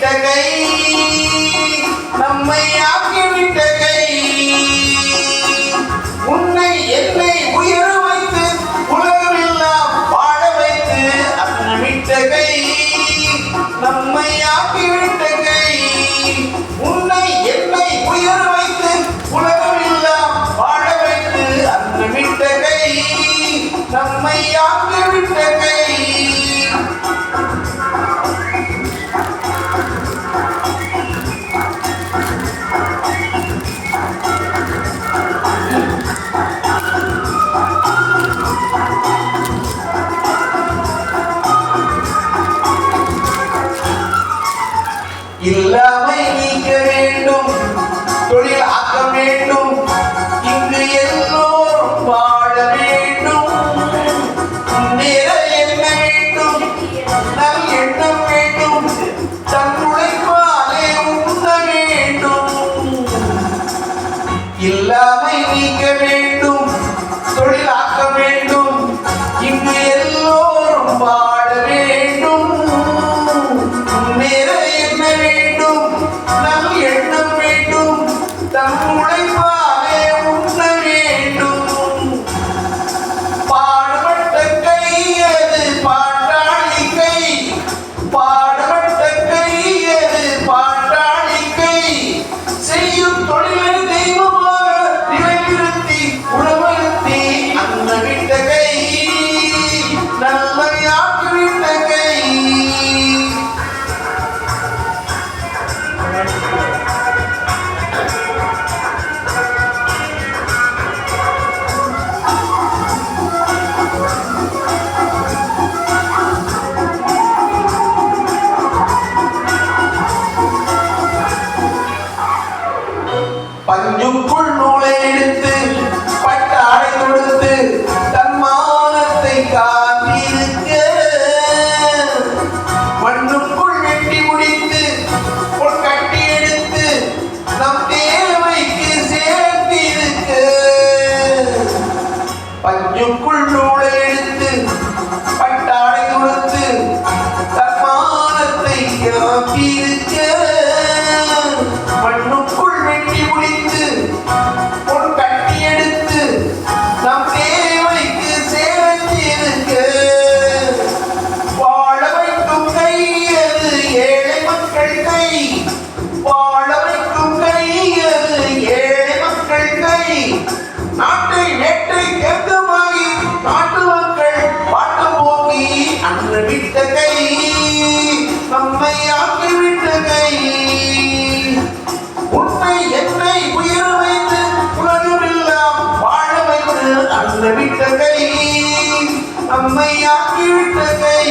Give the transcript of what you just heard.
விட்ட கை, நம்மை ஆக்கிவிட்ட கை, உன்னை என்னை உயர வைத்து உலகமெல்லாம் வாழ வைத்து அன்னமிட்ட கை, நம்மை ஆக்கிவிட்ட கை, உன்னை என்னை உயர வைத்து உலகமெல்லாம் வாழ வைத்து அன்னமிட்ட கை, நம்மை ஆக்கிவிட்ட கை. இல்லாமை நீக்க வேண்டும், தொழில் ஆக்க வேண்டும், இங்கு எல்லோரும் வாழ வேண்டும், முன்னேற எண்ண வேண்டும், நல் எண்ணம் வேண்டும், தன் உழைப்பாலே உண்ண வேண்டும். இல்லாமை நீக்க வேண்டும், தொழில் ஆக்க வேண்டும், இங்கு எல்லோரும் வாழ வேண்டும், முன்னேற தம் உழைப்பாலே உண்ண வேண்டும். பாடுபட்ட கை அது பாட்டாளி கை, பாடுபட்ட கை அது பாட்டாளி கை, செய்யும் தொழிலை தெய்வமாக நிலைநிறுத்தி உணவருத்தி அன்னமிட்ட கை, நல்லையாக்கிவிட்ட கை. பஞ்சுக்குள் நூலை எடுத்து பட்டாடை கொடுத்து தன்மானத்தை காத்திருக்க, மண்ணுக்குள் வெட்டி முடித்து பொன் கட்டி எடுத்து நம் தேவைக்கு சேர்த்திருக்க. பஞ்சுக்குள் நூலை எடுத்து பட்டாடை கொடுத்து தன்மானத்தை காத்திருக்க, மண்ணுக்குள் வெட்டி முடித்து பொன் கட்டி எடுத்து நம் தேவைக்கு சேர்த்திருக்க. வாழ வைக்கும் கை அது ஏழை மக்கள் கை, வாழ வைக்கும் கை அது ஏழை மக்கள் கை, நாட்டை நேற்றை கேட்கமாகி நாட்டு மக்கள் பாட்டு போகி அன்னமிட்ட கை, நம்மை ஆக்கிவிட்ட கை, உன்னை என்னை உயர வைத்து உலகமெல்லாம் வாழ வைத்து அன்னமிட்ட கை, நம்மை ஆக்கிவிட்ட கை.